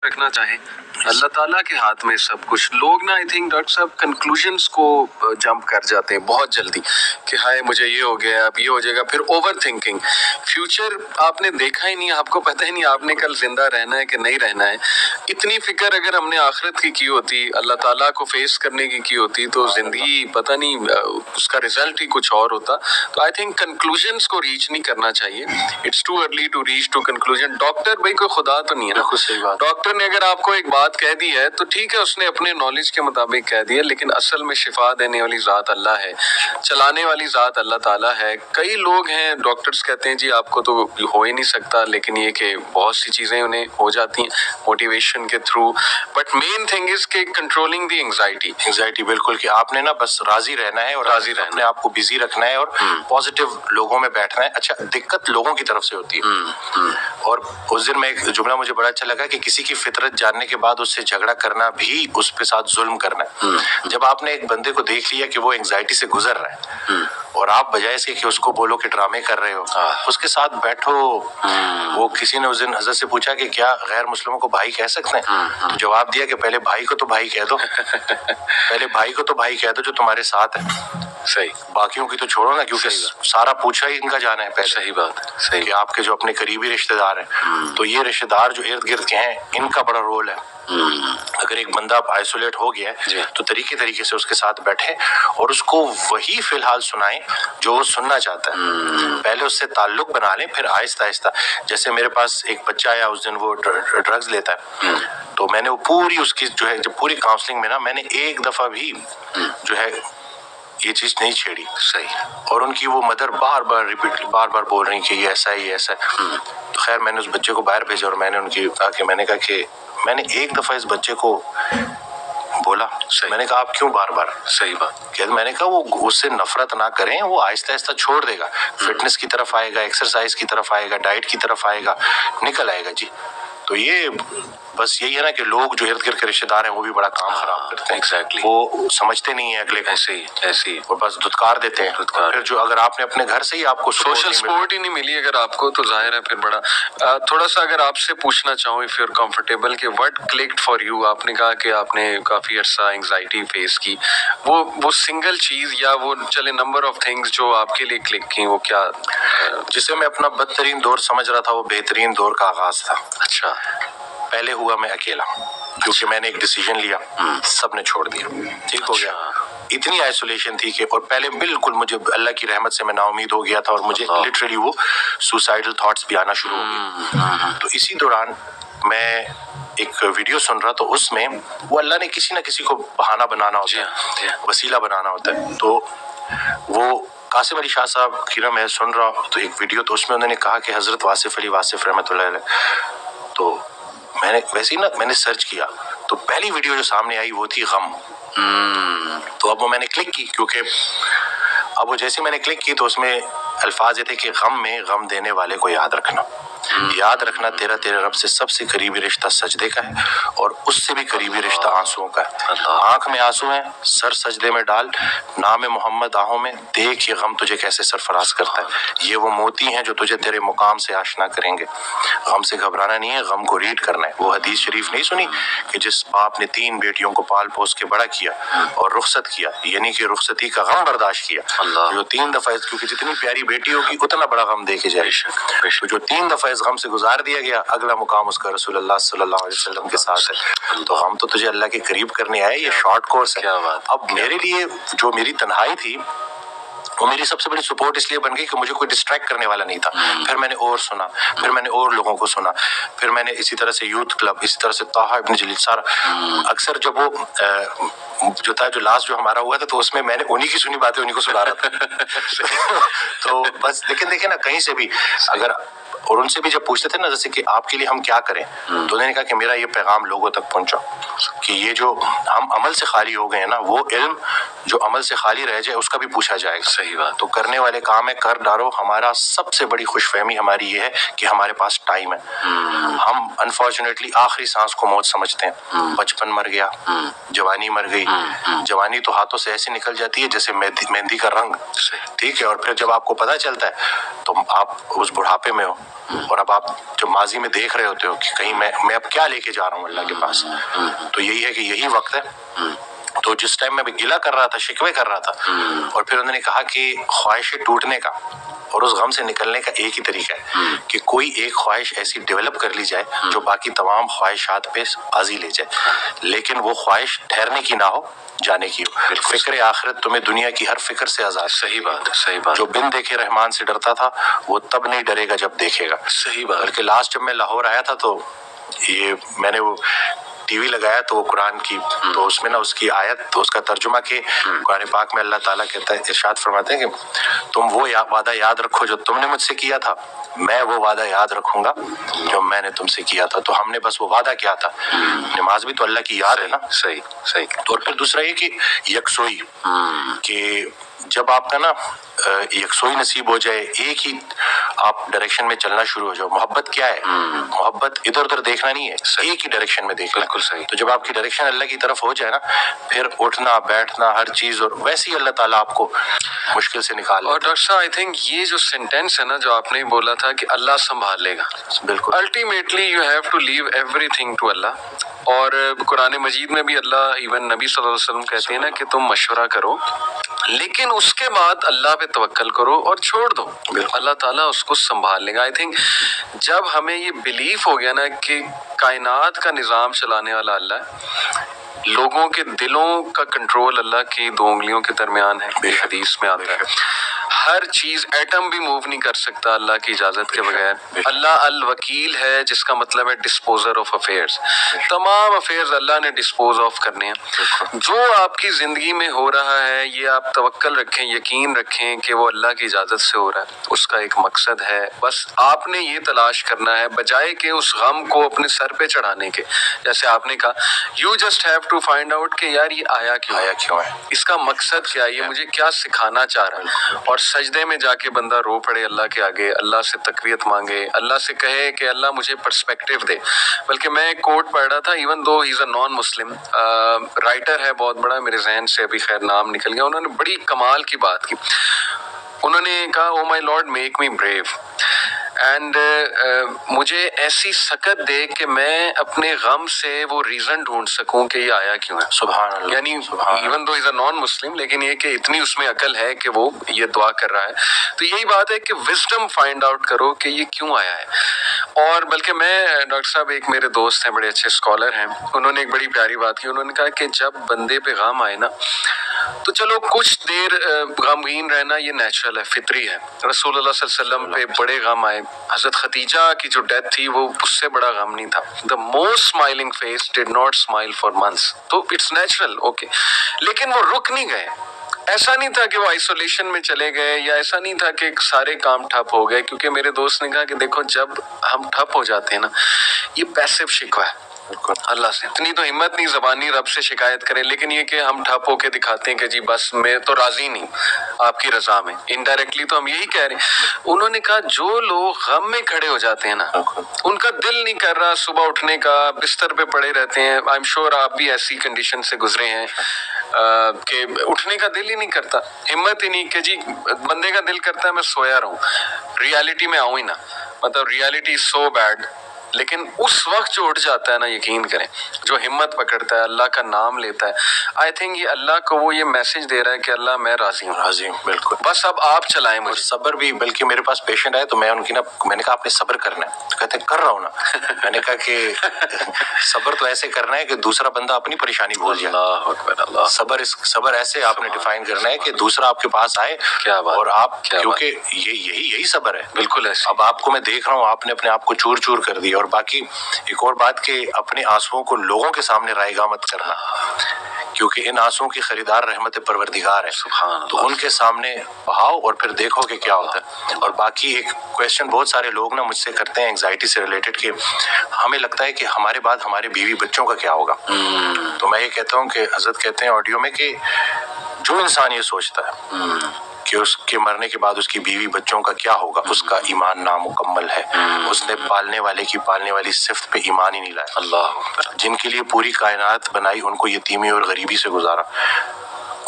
رکھنا چاہیں اللہ تعالیٰ کے ہاتھ میں سب کچھ. لوگ نا آئی تھنک ڈاکٹر صاحب کنکلوژنس کو جمپ کر جاتے ہیں بہت جلدی کہ ہائے مجھے یہ ہو گیا اب یہ ہو جائے گا, پھر اوور تھنکنگ. فیوچر آپ نے دیکھا ہی نہیں, آپ کو پتہ ہی نہیں آپ نے کل زندہ رہنا ہے کہ نہیں رہنا ہے. اتنی فکر اگر ہم نے آخرت کی ہوتی, اللہ تعالیٰ کو فیس کرنے کی ہوتی تو زندگی پتہ نہیں اس کا رزلٹ ہی کچھ اور ہوتا. تو آئی تھنک کنکلوژنس کو ریچ نہیں کرنا چاہیے. It's too early to reach to conclusion. Doctor بھائی کوئی خدا تو نہیں ہے نا. صحیح بات. ڈاکٹر نے اگر آپ کو ایک بات کہہ دی ہے تو ٹھیک ہے, اس نے اپنے نالج کے مطابق کہہ دی ہے, لیکن اصل میں شفا دینے والی ذات اللہ ہے, چلانے والی ذات اللہ تعالیٰ ہے. کئی لوگ ہیں ڈاکٹرز کہتے ہیں جی آپ کو تو ہو ہی نہیں سکتا, لیکن یہ کہ بہت سی چیزیں انہیں ہو جاتی ہیں موٹیویشن کے through. But main thing is کہ کنٹرولنگ دی انگزائٹی بالکل, کہ آپ نے نا بس راضی رہنا ہے اور اپنے آپ کو بزی رکھنا ہے اور پازیٹیو لوگوں میں بیٹھنا ہے. اچھا, دقت لوگوں کی طرف سے ہوتی ہے. اور اس دن میں ایک جملہ مجھے بڑا اچھا لگا کہ کسی کی فطرت جاننے کے بعد اس سے جھگڑا کرنا بھی اس کے ساتھ ظلم کرنا ہے. جب آپ نے ایک بندے کو دیکھ لیا کہ وہ انگزائٹی سے گزر رہا ہے اور آپ بجائے اس کے کہ اس کو بولو کہ ڈرامے کر رہے ہو, اس کے ساتھ بیٹھو. وہ کسی نے اس دن حضرت سے پوچھا کہ کیا غیر مسلموں کو بھائی کہہ سکتے ہیں؟ تو جواب دیا کہ پہلے بھائی کو تو بھائی کہہ دو, پہلے بھائی کو تو بھائی کہہ دو جو تمہارے ساتھ ہے. صحیح. باقیوں کی تو چھوڑو نا, کیونکہ سارا پوچھا ہی ان کا جانا ہے پہلے. صحیح بات. صحیح. کہ آپ کے جو اپنے قریبی رشتہ دار ہیں, تو یہ رشتہ دار جو ارد گرد کے ہیں ان کا بڑا رول ہے. اگر ایک بندہ آئسولیٹ ہو گیا ہے تو طریقے سے اس کے ساتھ بیٹھے اور اس کو وہی فی الحال سنائیں جو وہ سننا چاہتا ہے. پہلے اس سے تعلق بنا لیں, پھر آہستہ آہستہ. جیسے میرے پاس ایک بچہ آیا اس دن, وہ ڈرگز لیتا ہے, تو میں نے وہ پوری اس کی جو ہے پوری کاؤنسلنگ میں نا میں نے ایک دفعہ بھی جو ہے یہ چیز نہیں چھیڑی. صحیح. اور ان کی وہ مدر بار بار بول رہی کہ یہ ایسا ہے یہ ایسا ہے. تو خیر میں نے اس بچے کو باہر بھیجا اور میں نے ان کی کہا کہ میں نے کہا کہ میں نے ایک دفعہ اس بچے کو بولا, میں نے کہا آپ کیوں بار بار. صحیح بات. کہ میں نے کہا وہ اس سے نفرت نہ کریں, وہ آہستہ آہستہ چھوڑ دے گا, فٹنس کی طرف آئے گا, ایکسرسائز کی طرف آئے گا, ڈائٹ کی طرف آئے گا, نکل آئے گا. جی تو یہ بس یہی ہے نا کہ لوگ جو ارد گرد کے رشتے دار ہیں وہ بھی بڑا کام خراب کرتے ہیں. ایگزیکٹلی. وہ سمجھتے نہیں ہیں اگلے کو, ایسے ہی اور بس دھتکار دیتے ہیں. پھر جو اگر آپ نے اپنے گھر سے ہی آپ کو سوشل سپورٹ ہی نہیں ملی اگر آپ کو, تو ظاہر ہے پھر بڑا. تھوڑا سا اگر آپ سے پوچھنا چاہوں اف یو آر کمفرٹیبل کہ وٹ کلکڈ فار یو, آپ نے کہا کہ آپ نے کافی عرصہ انگزائٹی فیس کی, وہ سنگل چیز یا وہ چلے نمبر آف تھنگز جو آپ کے لیے کلک کی, وہ کیا جسے میں اپنا بدترین دور سمجھ رہا تھا وہ بہترین دور کا آغاز تھا. اچھا. پہلے ہوا میں اکیلا, کیونکہ میں نے ایک ڈیسیژن لیا, سب نے چھوڑ دیا, ٹھیک ہو گیا. اتنی آئسولیشن تھی کہ, اور پہلے بالکل مجھے اللہ کی رحمت سے میں نا امید ہو گیا تھا اور مجھے لٹرلی وہ سوسائڈل تھاٹس بھی آنا شروع ہو گئے. تو اسی دوران میں ایک ویڈیو سن رہا, تو اس میں وہ اللہ نے کسی نہ کسی کو بہانہ بنانا ہوتا ہے, وسیلہ بنانا ہوتا ہے. تو وہ قاسم علی شاہ صاحب کی نا میں سن رہا تو ایک ویڈیو, تو اس میں انہوں نے کہا کہ حضرت واصف علی واصف رحمۃ اللہ علیہ. تو میں نے ویسے ہی نا میں نے سرچ کیا, تو پہلی ویڈیو جو سامنے آئی وہ تھی غم. تو اب وہ میں نے کلک کی, کیونکہ اب وہ جیسے میں نے کلک کی تو اس میں الفاظ یہ تھے کہ غم میں غم دینے والے کو یاد رکھنا, یاد رکھنا تیرے رب سے سب سے قریبی رشتہ سجدے کا ہے اور اس سے بھی قریبی رشتہ آنسوؤں کا ہے. آنکھ میں آنسو ہیں, سر سجدے میں ڈال, نام محمد آہوں میں, دیکھ یہ غم تجھے کیسے سرفراز کرتا ہے. یہ وہ موتی ہیں جو تجھے تیرے مقام سے آشنا کریں گے. غم سے گھبرانا نہیں ہے, غم کو ریڈ کرنا ہے. وہ حدیث شریف نہیں سنی کہ جس باپ نے 3 بیٹیوں کو پال پوس کے بڑا کیا اور رخصت کیا, یعنی کہ رخصتی کا غم برداشت کیا, جو 3 دفعہ, کیونکہ جتنی پیاری بیٹی ہوگی اتنا بڑا غم دے کے جائے, تو جو 3 دفعہ اس غم سے گزار دیا گیا, اگلا مقام اس کا رسول اللہ صلی اللہ علیہ وسلم کے ساتھ ہے. تو ہم تو تجھے اللہ کے قریب کرنے آئے, یہ شارٹ کورس ہے. اب میرے لیے جو میری تنہائی تھی وہ میری سب سے بڑی سپورٹ اس لیے بن گئی کہ مجھے کوئی ڈسٹریکٹ کرنے والا نہیں تھا. پھر میں نے اور سنا, پھر میں نے اور لوگوں کو سنا, پھر میں نے اسی طرح سے یوتھ کلب, اسی طرح سے طه ابن جلیل سارا. اکثر جب وہ جو تھا جو لاسٹ جو ہمارا ہوا تھا, تو اس میں نے انہی کی سنی باتیں انہی کو سنا رہا تھا. تو بس لیکن دیکھیں نا کہیں سے بھی اگر, اور ان سے بھی جب پوچھتے تھے نا جیسے کہ آپ کے لیے ہم کیا کریں, تو انہوں نے کہا کہ میرا یہ پیغام لوگوں تک پہنچاؤ کہ یہ جو ہم عمل سے خالی ہو گئے ہیں نا, وہ علم جو عمل سے خالی رہ جائے اس کا بھی پوچھا جائے گا. صحیح بات. تو کرنے والے کام ہے کر ڈالو. ہمارا سب سے بڑی خوش فہمی ہماری یہ ہے کہ ہمارے پاس ٹائم ہے. ہم انفارچونیٹلی آخری سانس کو موت سمجھتے ہیں. بچپن مر گیا, جوانی مر گئی. جوانی تو ہاتھوں سے ایسے نکل جاتی ہے جیسے مہندی کا رنگ, ٹھیک ہے. اور پھر جب آپ کو پتہ چلتا ہے تو آپ اس بڑھاپے میں ہو, اور اب آپ جو ماضی میں دیکھ رہے ہوتے ہو کہ کہیں میں اب کیا لے کے جا رہا ہوں اللہ کے پاس. تو یہی ہے کہ یہی وقت ہے. تو جس ٹائم میں گلہ کر رہا تھا, شکوے کر رہا تھا, اور پھر انہوں نے کہا کہ خواہشیں ٹوٹنے کا اور اس غم سے نکلنے کا ایک ہی طریقہ ہے کہ کوئی ایک خواہش ایسی ڈیولپ کر لی جائے جو باقی تمام خواہشات پہ بازی لے جائے, لیکن وہ خواہش ٹھہرنے کی نہ ہو, جانے کی ہو. فکر آخرت تمہیں دنیا کی ہر فکر سے آزاد. صحیح بات, صحیح بات. جو بن دیکھے رحمان سے ڈرتا تھا وہ تب نہیں ڈرے گا جب دیکھے گا. صحیح بات. بلکہ لاسٹ جب میں لاہور آیا تھا تو یہ میں نے وہ ٹی وی لگایا تو وہ قرآن کی, تو اس میں نا اس کی آیت, تو اس کا ترجمہ کہ قرآن پاک میں اللہ تعالیٰ کہتا ہے, ارشاد فرماتے ہیں کہ تم وہ وعدہ یاد رکھو جو تم نے مجھ سے کیا تھا, میں وہ وعدہ یاد رکھوں گا جو میں نے تم سے کیا تھا. تو ہم نے بس وہ وعدہ کیا تھا. نماز بھی تو اللہ کی یاد ہے نا. صحیح صحیح. اور پھر دوسرا یہ کہ یکسوئی, کہ جب آپ کا نا یکسوئی نصیب ہو جائے, ایک ہی آپ ڈائریکشن میں چلنا شروع ہو جاؤ. محبت کیا ہے؟ محبت ادھر ادھر دیکھنا نہیں ہے, ایک ہی ڈائریکشن میں دیکھنا. بالکل صحیح. تو جب آپ کی ڈائریکشن اللہ کی طرف ہو جائے نا, پھر اٹھنا بیٹھنا ہر چیز, اور ویسے ہی اللہ تعالیٰ آپ کو مشکل سے نکال. اور ڈاکٹر صاحب آئی تھنک یہ جو سینٹینس ہے نا جو آپ نے بولا تھا کہ اللہ سنبھال لے گا, بالکل ultimately you have to leave every thing to Allah. اور قرآن مجید میں بھی اللہ ایون نبی صلی اللہ علیہ وسلم کہتے ہیں نا کہ تم مشورہ کرو لیکن اس کے بعد اللہ پہ توکل کرو اور چھوڑ دو, اللہ تعالیٰ اس کو سنبھال لے گا. آئی تھنک جب ہمیں یہ بلیف ہو گیا نا کہ کائنات کا نظام چلانے والا اللہ ہے, لوگوں کے دلوں کا کنٹرول اللہ کی 2 انگلیوں کے درمیان ہے, بے حدیث میں آتا ہے, ہر چیز ایٹم بھی موو نہیں کر سکتا اللہ کی اجازت کے بغیر. اللہ الوکیل ہے جس کا مطلب ہے ڈسپوزر آف افیئرز, تمام افیئرز اللہ نے ڈسپوز آف کرنے ہیں. جو آپ کی زندگی میں ہو رہا ہے یہ آپ توکل رکھیں, یقین رکھیں کہ وہ اللہ کی اجازت سے ہو رہا ہے, اس کا ایک مقصد ہے. بس آپ نے یہ تلاش کرنا ہے بجائے کہ اس غم کو اپنے سر پہ چڑھانے کے, جیسے آپ نے کہا you just have to find out کہ یار یہ آیا کیوں ہے, اس کا مقصد کیا ہے, یہ مجھے کیا سکھانا چاہ رہا ہے. اور سجدے میں جا کے بندہ رو پڑے اللہ کے آگے, اللہ سے تقویت مانگے, اللہ سے کہے کہ اللہ مجھے پرسپیکٹیو دے. بلکہ میں ایک کوٹ پڑھ رہا تھا, ایون دو ہی از اے نان مسلم رائٹر ہے بہت بڑا, میرے ذہن سے ابھی خیر نام نکل گیا, انہوں نے بڑی کمال کی بات کی. انہوں نے کہا oh my lord make me brave and مجھے ایسی سکت دے کہ میں اپنے غم سے وہ ریزن ڈھونڈ سکوں کہ یہ آیا کیوں ہے. سبحان اللہ. یعنی ایون دو از اے نان مسلم, لیکن یہ کہ اتنی اس میں عقل ہے کہ وہ یہ دعا کر رہا ہے. تو یہی بات ہے کہ وزڈم فائنڈ آؤٹ کرو کہ یہ کیوں آیا ہے. اور بلکہ میں ڈاکٹر صاحب, ایک میرے دوست ہیں بڑے اچھے اسکالر ہیں, انہوں نے ایک بڑی پیاری بات کی. انہوں نے کہا کہ جب بندے پہ غم آئے نا تو چلو کچھ دیر غمگین رہنا یہ نیچرل ہے, فطری ہے. رسول اللہ صلی اللہ علیہ وسلم پہ بڑے غم آئے, حضرت خدیجہ کی جو ڈیتھ تھی وہ اس سے بڑا غم نہیں تھا. the most smiling face did not smile for months. تو اٹس نیچرل, اوکے, لیکن وہ رک نہیں گئے. ایسا نہیں تھا کہ وہ آئسولیشن میں چلے گئے, یا ایسا نہیں تھا کہ سارے کام ٹھپ ہو گئے. کیونکہ میرے دوست نے کہا کہ دیکھو جب ہم ٹھپ ہو جاتے ہیں نا, یہ پیسو شکوہ ہے اللہ سے. اتنی تو ہمت نہیں زبانی رب سے شکایت کریں, لیکن یہ کہ ہم ٹھپ ہو کے دکھاتے ہیں کہ جی بس میں تو راضی نہیں آپ کی رضا میں, انڈائریکٹلی تو ہم یہی کہہ رہے ہیں. انہوں نے کہا جو لوگ غم میں کھڑے ہو جاتے ہیں نا, ان کا دل نہیں کر رہا صبح اٹھنے کا, بستر پہ پڑے رہتے ہیں. آئی ایم شیور آپ بھی ایسی کنڈیشن سے گزرے ہیں کہ اٹھنے کا دل ہی نہیں کرتا, ہمت ہی نہیں کہ جی بندے کا دل کرتا ہے میں سویا رہوں, ریالٹی میں آؤں ہی نہ, مطلب ریالٹی از سو بیڈ. لیکن اس وقت جو اٹھ جاتا ہے نا, یقین کریں, جو ہمت پکڑتا ہے, اللہ کا نام لیتا ہے, آئی تھنک یہ اللہ کو وہ یہ میسج دے رہا ہے کہ اللہ میں راضی ہوں. راضی ہوں, بالکل. بس اب آپ چلائیں مجھے. صبر بھی, بلکہ میرے پاس پیشنٹ آئے تو میں ان کی نا, میں نے کہا آپ نے صبر کرنا ہے, تو کہتے ہیں کر رہا ہوں نا. میں نے کہا کہ صبر تو ایسے کرنا ہے کہ دوسرا بندہ اپنی پریشانی بھول جائے. اللہ اکبر, اللہ. صبر ایسے آپ نے ڈیفائن کرنا ہے کہ دوسرا آپ کے پاس آئے, کیا بات, اور آپ, کیونکہ یہی صبر ہے. بالکل ایسے. اب آپ کو میں دیکھ رہا ہوں آپ نے اپنے آپ کو چور چور کر دیا. اور باقی ایک اور بات کہ اپنے آنسوؤں کو لوگوں کے سامنے رائیگاں مت کرنا, کیونکہ ان آنسوؤں کی خریدار رحمت پروردگار ہے. تو ان کے سامنے بہاؤ اور پھر دیکھو کہ کیا ہوتا ہے. اور باقی ایک کویسچن بہت سارے لوگ نا مجھ سے کرتے ہیں انگزائٹی سے ریلیٹڈ, کہ ہمیں لگتا ہے کہ ہمارے بعد ہمارے بیوی بچوں کا کیا ہوگا. تو میں یہ کہتا ہوں کہ حضرت کہتے ہیں آڈیو میں کہ جو انسان یہ سوچتا ہے کہ اس کے مرنے کے بعد اس کی بیوی بچوں کا کیا ہوگا، اس کا ایمان نامکمل ہے، اس نے پالنے والے کی پالنے والی صفت پہ ایمان ہی نہیں لایا۔ اللہ جن کے لیے پوری کائنات بنائی ان کو یتیمی اور غریبی سے گزارا،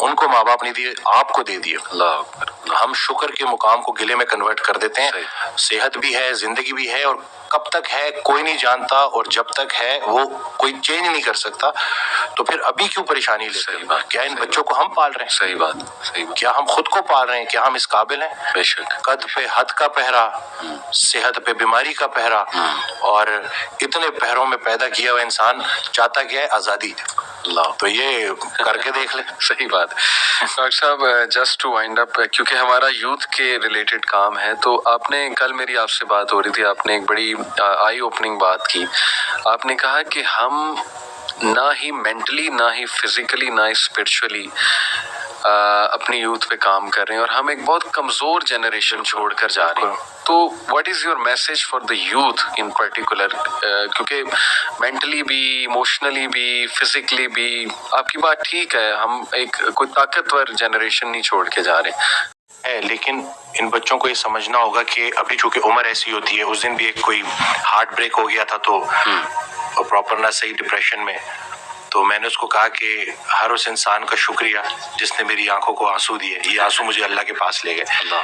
ان کو ماں باپ نہیں دیے، آپ کو دے دیے۔ اللہ ہم شکر کے مقام کو گلے میں کنورٹ کر دیتے ہیں۔ صحیح۔ صحت بھی ہے، زندگی بھی ہے، اور کب تک ہے کوئی نہیں جانتا، اور جب تک ہے وہ کوئی چینج نہیں کر سکتا، تو پھر ابھی کیوں پریشانی لیتے صحیح ہیں؟ بات، کیا ان صحیح بچوں کو ہم پال رہے ہیں؟ صحیح بات، صحیح بات، کیا ہم خود کو پال رہے ہیں؟ کیا ہم اس قابل ہیں؟ بے شک۔ قد پہ حد کا پہرا، صحت پہ بیماری کا پہرا، اور اتنے پہروں میں پیدا کیا ہوا انسان چاہتا کیا ہے؟ آزادی۔ اللہ تو یہ کر کے دیکھ لیں۔ صحیح بات۔ ڈاکٹر صاحب جسٹ ٹو وائنڈ اپ، کیونکہ ہمارا یوتھ کے ریلیٹڈ کام ہے، تو آپ نے کل میری آپ سے بات ہو رہی تھی، آپ نے ایک بڑی آئی اوپننگ بات کی۔ آپ نے کہا کہ ہم نہ ہی مینٹلی، نہ ہی فزیکلی، نہ ہی اسپرچولی اپنی یوتھ پہ کام کر رہے ہیں، اور ہم ایک بہت کمزور جنریشن چھوڑ کر جا رہے ہیں۔ تو what is your message for the youth in particular? کیونکہ مینٹلی بھی، ایموشنلی بھی، فزیکلی بھی، آپ کی بات ٹھیک ہے، ہم ایک کوئی طاقتور جنریشن نہیں چھوڑ کے جا رہے ہیں، لیکن ان بچوں کو یہ سمجھنا ہوگا کہ ابھی چونکہ عمر ایسی ہوتی ہے، اس دن بھی ایک کوئی ہارٹ بریک ہو گیا تھا تو پراپر نہ صحیح ڈپریشن میں، تو میں نے اس کو کہا کہ ہر اس انسان کا شکریہ جس نے میری آنکھوں کو آنسو دیے، یہ آنسو مجھے اللہ کے پاس لے گئے۔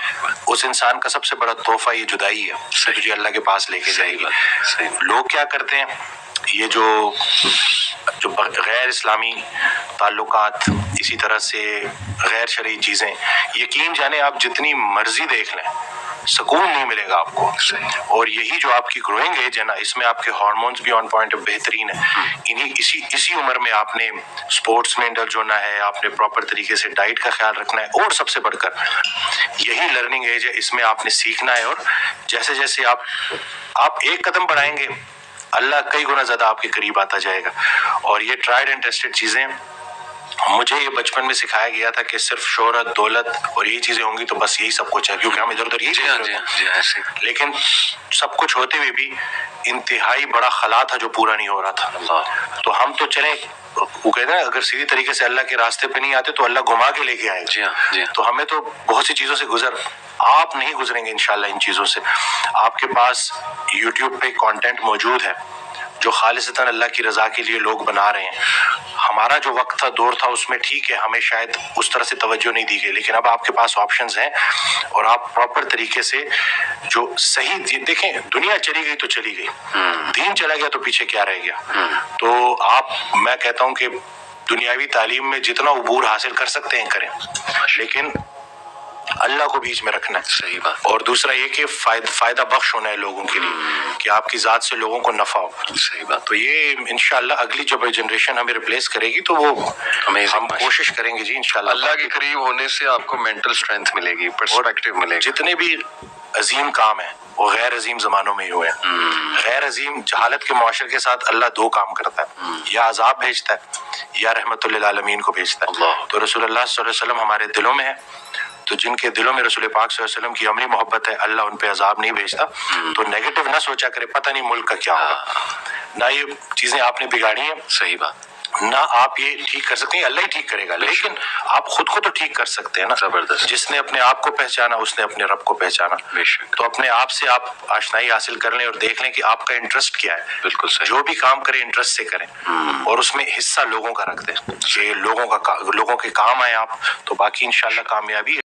اس انسان کا سب سے بڑا تحفہ یہ جدائی ہے، جو تجھے اللہ کے پاس لے کے جائے گی۔ لوگ کیا کرتے ہیں، یہ جو غیر اسلامی تعلقات، اسی طرح سے غیر شرعی چیزیں، یقین جانے آپ جتنی مرضی دیکھ لیں، سکون نہیں ملے گا آپ کو۔ اور یہی جو آپ کی گروئنگ ایج ہے نا، اس میں آپ کے ہارمونز بھی آن پوائنٹ بہترین ہیں۔ اسی عمر میں آپ نے سپورٹس میں انڈلج ہونا ہے، آپ نے پراپر طریقے سے ڈائٹ کا خیال رکھنا ہے، اور سب سے بڑھ کر یہی لرننگ ایج ہے، اس میں آپ نے سیکھنا ہے، اور جیسے جیسے آپ ایک قدم بڑھائیں گے، اللہ کئی گنا زیادہ آپ کے قریب آتا جائے گا۔ اور یہ ٹرائیڈ اینڈ ٹیسٹڈ چیزیں، مجھے یہ بچپن میں سکھایا گیا تھا کہ صرف شہرت، دولت اور یہی چیزیں ہوں گی تو بس یہی سب کچھ ہے، کیونکہ ہم ادھر ادھر یہی لیکن سب کچھ ہوتے ہوئے بھی انتہائی بڑا خلا تھا جو پورا نہیں ہو رہا تھا۔ تو ہم تو چلیں، وہ کہتے ہیں اگر سیدھی طریقے سے اللہ کے راستے پہ نہیں آتے تو اللہ گھما کے لے کے آئے گا۔ تو ہمیں تو بہت سی چیزوں سے آپ نہیں گزریں گے انشاءاللہ ان چیزوں سے۔ آپ کے پاس یوٹیوب پہ کانٹینٹ موجود ہے جو خالصتاً اللہ کی رضا کے لیے لوگ بنا رہے ہیں۔ ہمارا جو وقت تھا، دور تھا، اس میں ٹھیک ہے ہمیں شاید اس طرح سے توجہ نہیں دی گئی، لیکن اب آپ کے پاس آپشنز ہیں، اور آپ پراپر طریقے سے جو صحیح دیکھیں، دنیا چلی گئی تو چلی گئی، دین چلا گیا تو پیچھے کیا رہ گیا۔ تو میں کہتا ہوں کہ دنیاوی تعلیم میں جتنا عبور حاصل کر سکتے ہیں کریں، لیکن اللہ کو بیچ میں رکھنا ہے۔ صحیح بات۔ اور دوسرا یہ کہ فائدہ بخش ہونا ہے لوگوں کے لیے، کہ آپ کی ذات سے لوگوں کو نفع ہو۔ صحیح بات۔ تو یہ انشاءاللہ اگلی جب جنریشن ہمیں ریپلیس کرے گی تو وہ ہم کوشش کریں گے جی انشاءاللہ۔ اللہ کے قریب ہونے سے آپ کو مینٹل اسٹرینتھ ملے گی، پرسپیکٹیو ملے گا۔ جتنے بھی عظیم کام ہیں وہ غیر عظیم زمانوں میں ہی ہوئے ہیں۔ غیر عظیم جہالت کے معاشرے کے ساتھ اللہ دو کام کرتا ہے، یا عذاب بھیجتا ہے یا رحمت للعالمین کو بھیجتا ہے۔ تو رسول اللہ صلی اللہ علیہ وسلم ہمارے دلوں میں ہے، تو جن کے دلوں میں رسول پاک صلی اللہ علیہ وسلم کی عملی محبت ہے، اللہ ان پہ عذاب نہیں بھیجتا۔ تو نیگیٹو نہ سوچا کرے، پتہ نہیں ملک کا کیا ہوگا، نہ یہ چیزیں آپ نے بگاڑی ہیں، صحیح بات، نہ آپ یہ ٹھیک کر سکتے ہیں، اللہ ہی ٹھیک کرے گا، لیکن آپ خود کو تو ٹھیک کر سکتے ہیں نا۔ زبردست۔ جس نے اپنے آپ کو پہچانا اس نے اپنے رب کو پہچانا۔ بے شک۔ تو اپنے آپ سے آپ آشنائی حاصل کر لیں اور دیکھ لیں کہ آپ کا انٹرسٹ کیا ہے۔ بالکل صحیح۔ جو بھی کام کریں انٹرسٹ سے کریں، اور اس میں حصہ لوگوں کا رکھ دیں کہ لوگوں کے کام آئے آپ، تو باقی انشاءاللہ کامیابی ہے۔